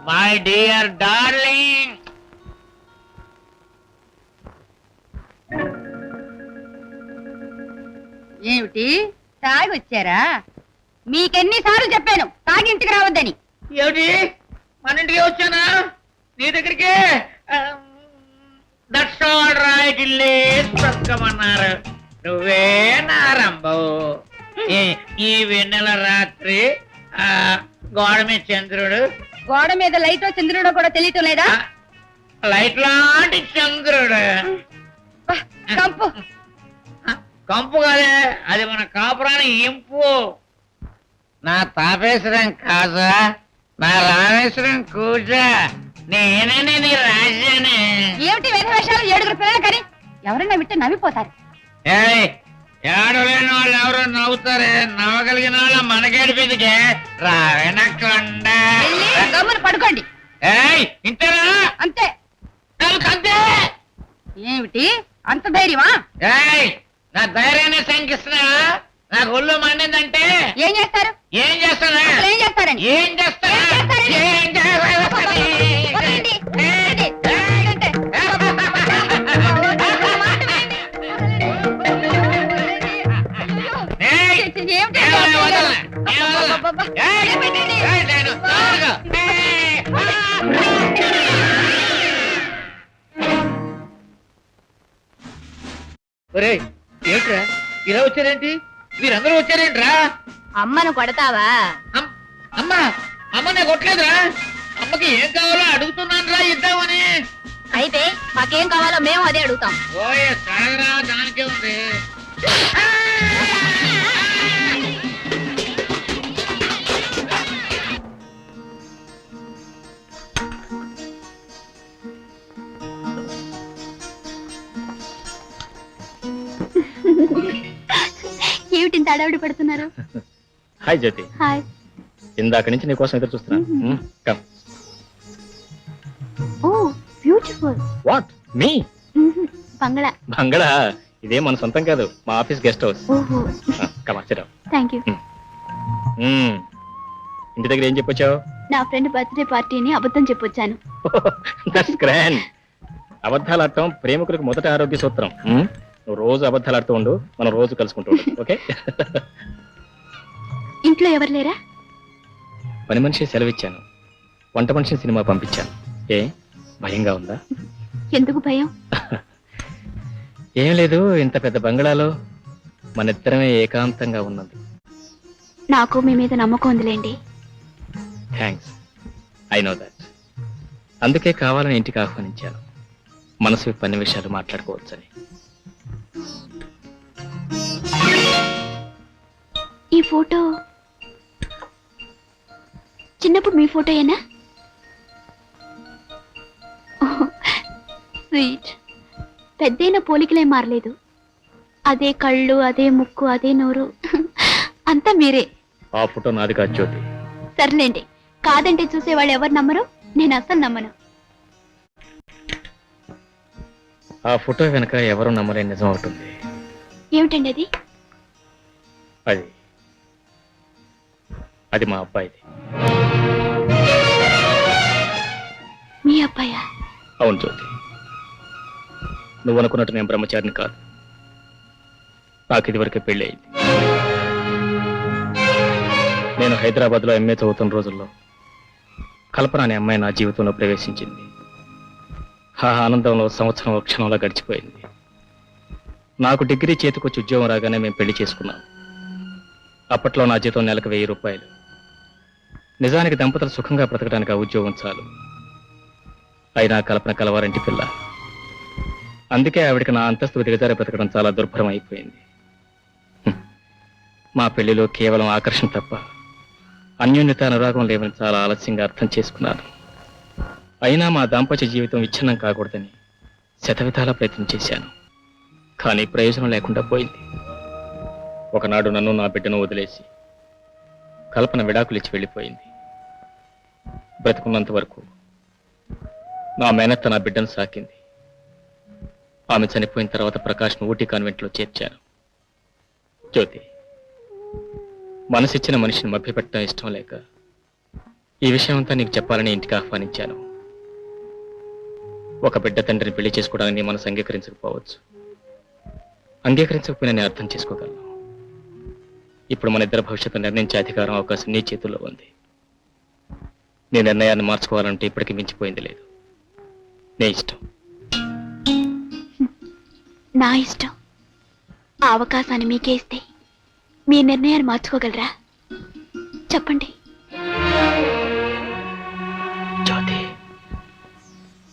My dear darling. ఏమిటి తాగి వచ్చారా? మీకెన్నిసార్లు చెప్పాను తాగి ఇంటికి రావద్దని. ఏమిటి మన ఇంటికి వచ్చానా? నీ దగ్గరికి దట్స్ ఆల్ రైట్. లేసుకోమన్నారు. నువ్వే నారంబవు. ఈ వెన్నెల రాత్రి గోడ మీద చంద్రుడు. గోడ మీద లైటో చంద్రుడో కూడా తెలియటం లేదా? లైట్ లాంటి చంద్రుడు. కంపు కంపు కాదే, అది మన కాపురానికి ఇంపు. నా తాపేశ్వరం కాజా, నా రామేశ్వరం కూజా, నేనే నీ రాజ్యాన్ని. ఏమిటి వేషాలు? 7 పిల్లలు కానీ ఎవరైనా వింటే నవ్విపోతారు. ఏడలేని వాళ్ళు ఎవరో నవ్వుతారే, నవ్వగలిగిన వాళ్ళ మనకేడిపిందికే రావెనకొండ. గమ్మున పడుకోండి. ఇంతేనా? అంతే. అంతే. ఏమిటి అంత ధైర్యమా? నా ధైర్యాన్ని శంకిస్తున్నా. నాకు ఒళ్ళు మండిందంటే ఏం చేస్తారు? ఏం చేస్తానా? ఏం చేస్తారని? ఏం చేస్తానా? ఏంట్రా ఇలా వచ్చారేంటి? మీరందరూ వచ్చారేంట్రా? అమ్మను కొడతావా? అమ్మా, అమ్మ నేను కొట్టలేదురా. అమ్మకి ఏం కావాలో అడుగుతున్నాను రా, ఇద్దామని. అయితే మాకేం కావాలో మేము అదే అడుగుతాం. ఓయే సాగరా, దానికే ఉంది. ఏమిటి ఇంత అడవిడి పడుతున్నారు? హాయ్ జ్యోతి. హాయ్. ఇందాక నుంచి నీ కోసం ఎదురు చూస్తున్నాను. Come. Oh beautiful. What me? బంగళా. బంగళా? ఇదే మన సొంతం కాదు, మా ఆఫీస్ గెస్ట్ హౌస్. ఓహో. Come sit down. థాంక్యూ. ఇంటి దగ్గర ఏం చెప్పొచ్చావు? నా ఫ్రెండ్ బర్త్డే పార్టీని అబద్ధం చెప్పొచ్చాను. That's grand. అబద్ధాలు ఆడటం ప్రేమికులకు మొదటి ఆరోగ్య సూత్రం. నువ్వు రోజు అబద్ధాలు ఆడుతూ ఉండు, మనం రోజు కలుసుకుంటూ ఉండు. ఓకే? ఇంట్లో ఎవరు లేరా? పని మనిషి సెలవిచ్చాను, వంట మనిషిని సినిమా పంపించాను. ఏ భయంగా ఉందా? ఎందుకు భయం? ఏం లేదు, ఇంత పెద్ద బంగళాలో మన ఇద్దరమే ఏకాంతంగా ఉన్నది. నాకు మీ మీద నమ్మకం ఉందిలేండి. Thanks, I know that. అందుకే కావాలని ఇంటికి ఆహ్వానించాను, మనసు విప్పి అన్ని విషయాలు మాట్లాడుకోవచ్చని. ఈ ఫోటో చిన్నప్పుడు మీ ఫోటోయేనా? స్వీట్. పెద్దయిన పోలికలే మారలేదు. అదే కళ్ళు, అదే ముక్కు, అదే నోరు, అంతా మీరే. ఆ ఫోటో నాది కాదు జ్యోతి. సర్లేండి, కాదంటే చూసేవాళ్ళు ఎవరు నమ్మరు, నేను అస్సలు నమ్మను. ఆ ఫోటో వెనక ఎవరు నమ్మలేని నిజం అవుతుంది. ఏమిటండి అది? అది మా అబ్బాయిది. మీ అబ్బాయా? అవును జ్యోతి, నువ్వు అనుకున్నట్టు నేను బ్రహ్మచారిని కాదు. నాకు ఇదివరకే పెళ్లి అయింది. నేను హైదరాబాద్లో ఎంఏ చదువుతున్న రోజుల్లో కల్పన అనే అమ్మాయి నా జీవితంలో ప్రవేశించింది. ఆ ఆనందంలో సంవత్సరం ఒక క్షణంలో గడిచిపోయింది. నాకు డిగ్రీ చేతికొచ్చి ఉద్యోగం రాగానే మేము పెళ్లి చేసుకున్నాం. అప్పట్లో నా జీతం నెలకు 1000 రూపాయలు. నిజానికి దంపతులు సుఖంగా బ్రతకడానికి ఆ ఉద్యోగం చాలు. అయినా కల్పన కలవారంటి పిల్ల. అందుకే ఆవిడకి నా అంతస్తు దిగజారి బ్రతకడం చాలా దుర్భరం అయిపోయింది. మా పెళ్లిలో కేవలం ఆకర్షణ తప్ప అన్యోన్యత అనురాగం లేవని చాలా ఆలస్యంగా అర్థం చేసుకున్నాను. అయినా మా దాంపత్య జీవితం విచ్ఛిన్నం కాకూడదని శతవిధాలా ప్రయత్నం చేశాను. కానీ ప్రయోజనం లేకుండా పోయింది. ఒకనాడు నన్ను నా బిడ్డను వదిలేసి కల్పన విడాకులిచ్చి వెళ్ళిపోయింది. బ్రతుకున్నంత వరకు నా మేనత్త నా బిడ్డను సాకింది. ఆమె చనిపోయిన తర్వాత ప్రకాష్ను ఊటీ కాన్వెంట్లో చేర్చాను. జ్యోతి, మనసిచ్చిన మనిషిని మభ్యపెట్టడం ఇష్టం లేక ఈ విషయం అంతా నీకు చెప్పాలని ఇంటికి ఆహ్వానించాను. ఒక బిడ్డ తండ్రిని పెళ్లి చేసుకోవడానికి నీ మనసు అంగీకరించకపోవచ్చు. అంగీకరించకపోయినా నేను అర్థం చేసుకోగలను. ఇప్పుడు మన ఇద్దరు భవిష్యత్తు నిర్ణయించే అధికారం, అవకాశం నీ చేతుల్లో ఉంది. నీ నిర్ణయాన్ని మార్చుకోవాలంటే ఇప్పటికీ మించిపోయింది లేదు. నీ ఇష్టం. నా ఇష్టం. ఆ అవకాశాన్ని మీకే ఇస్తే మీ నిర్ణయాన్ని మార్చుకోగలరా? చెప్పండి. జ్యోతి,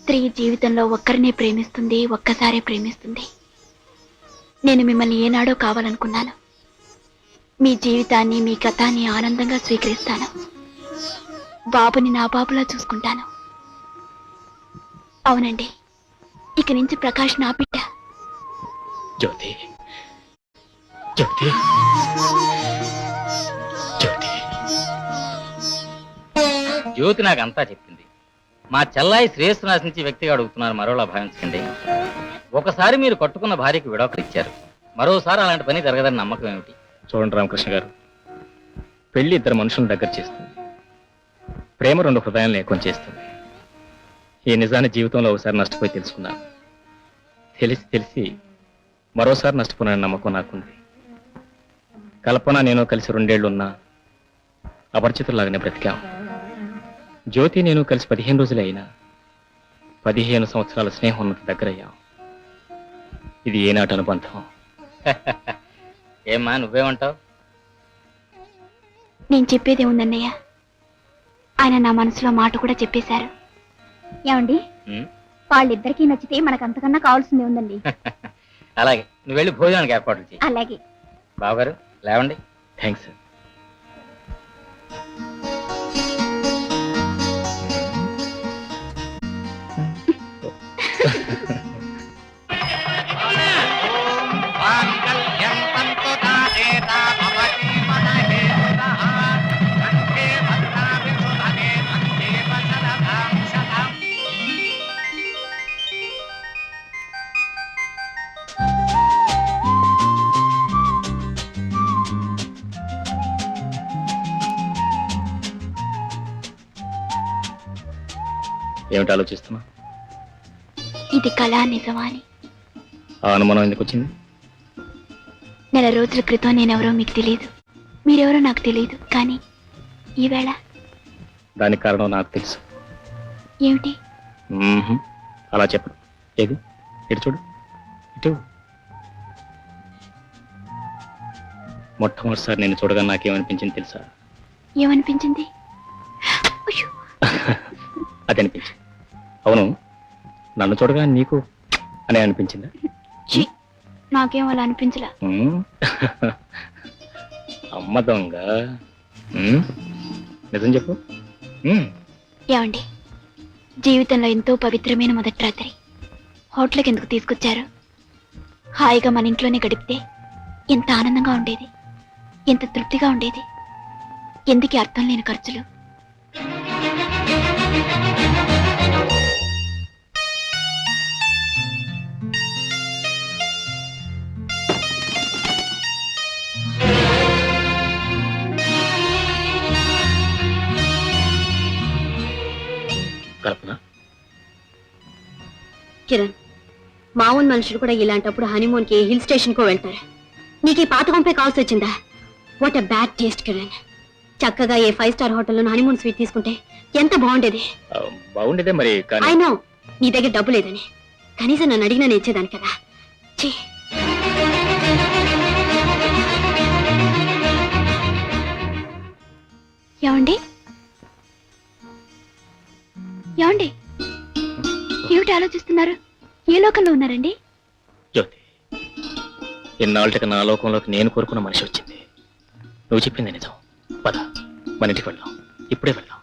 స్త్రీ జీవితంలో ఒక్కరినే ప్రేమిస్తుంది, ఒక్కసారే ప్రేమిస్తుంది. నేను మిమ్మల్ని ఏనాడో కావాలనుకున్నాను. మీ జీవితాన్ని, మీ గతాన్ని ఆనందంగా స్వీకరిస్తాను. బాబుని నా బాబులా చూసుకుంటాను. అవునండి, ఇక నుంచి ప్రకాష్ నా బిడ్డ. జ్యోతి, జ్యోతి, జ్యోతి. జ్యోతి నాకంతా చెప్పింది. మా చెల్లాయి శ్రేయస్సు నాశించి వ్యక్తిగా అడుగుతున్నారు, మరోలా భావించకండి. ఒకసారి మీరు కట్టుకున్న భార్యకు విడాకులు ఇచ్చారు, మరోసారి అలాంటి పని జరగదని నమ్మకం ఏమిటి? చూడండి రామకృష్ణ గారు, పెళ్లి ఇద్దరు మనుషులను దగ్గర చేస్తుంది. ప్రేమ రెండు హృదయాలను ఏకం చేస్తుంది. ఈ నిజాన్ని జీవితంలో ఒకసారి నష్టపోయి తెలుసుకున్నాను. తెలిసి తెలిసి మరోసారి నష్టపోయిన నమ్మకం నాకుంది. కల్పన నేను కలిసి 2 ఏళ్లున్నా అపరిచితులాగానే బ్రతికాం. జ్యోతి నేను కలిసి 15 రోజులే అయినా 15 సంవత్సరాల స్నేహం ఉన్నంత దగ్గరయ్యాం. ఇది ఏనాటి అనుబంధం. ఏమ్మా, నువ్వేమంటావు? నేను చెప్పేదే ఉందన్నయ్య. ఆయన నా మనసులో మాట కూడా చెప్పేశారు. ఏమండి, వాళ్ళిద్దరికీ నచ్చితే మనకు అంతకన్నా కావాల్సిందే ఉందండి. అలాగే, నువ్వు వెళ్ళి భోజనానికి ఏర్పాట్లు చేయి. అలాగే. బావగారు లేవండి. థ్యాంక్స్. ఏమిటి ఆలోచిస్తున్నా? ఇది కళా నిజమా అని. ఆ అనుమానం ఎందుకు వచ్చింది? నెల రోజుల క్రితం నేనెవరో మీకు తెలియదు, మీరెవరో నాకు తెలియదు. కానీ ఈవేళ దానికి కారణం నాకు తెలుసు. ఏమిటి? అలా చెప్పడు. ఏది? ఇటు చూడు, ఇటు. మొట్టమొదటిసారి నేను చూడగా నాకేమనిపించింది తెలుసా? ఏమనిపించింది? అయ్యో! అది అనిపించింది. అవును, నన్ను చూడగా నీకు అనే అనిపించిందా? ఛీ, నాకేం అలా అనిపించలా. అమ్మ దొంగ. నిజం చెప్పు. ఏమండి, జీవితంలో ఎంతో పవిత్రమైన మొదటి రాత్రి హోటల్కి ఎందుకు తీసుకొచ్చారు? హాయిగా మన ఇంట్లోనే గడిపితే ఎంత ఆనందంగా ఉండేది, ఎంత తృప్తిగా ఉండేది. ఎందుకు అర్థం లేని ఖర్చులు? కల్పన, కిరణ్, మామూలు మనుషులు కూడా ఇలాంటప్పుడు హనీమూన్ కి హిల్ స్టేషన్ కో వెళ్తారు. నీకు ఈ పాత కొంపే కావాల్సి వచ్చిందా? What a bad taste Kiran. చక్కగా ఏ 5 స్టార్ హోటల్లో హనీమూన్ స్వీట్ తీసుకుంటే ఎంత బాగుండేది. బాగుండేదే మరి. ఐ నో నీ దగ్గర డబ్బు లేదని, కనీసం నన్ను అడిగినా నేను ఇచ్చేదాన్ని కదా. ఛీ. ఏమండి, ఏమండి, ఏమిటి ఆలోచిస్తున్నారు? ఏ లోకంలో ఉన్నారండి? జ్యోతి, ఇన్నాళ్ళకి నా లోకంలోకి నేను కోరుకున్న మనిషి వచ్చింది. నువ్వు చెప్పింది నిజం. పద. మన ఇంటికి వెళ్దాం, ఇప్పుడే వెళ్దాం.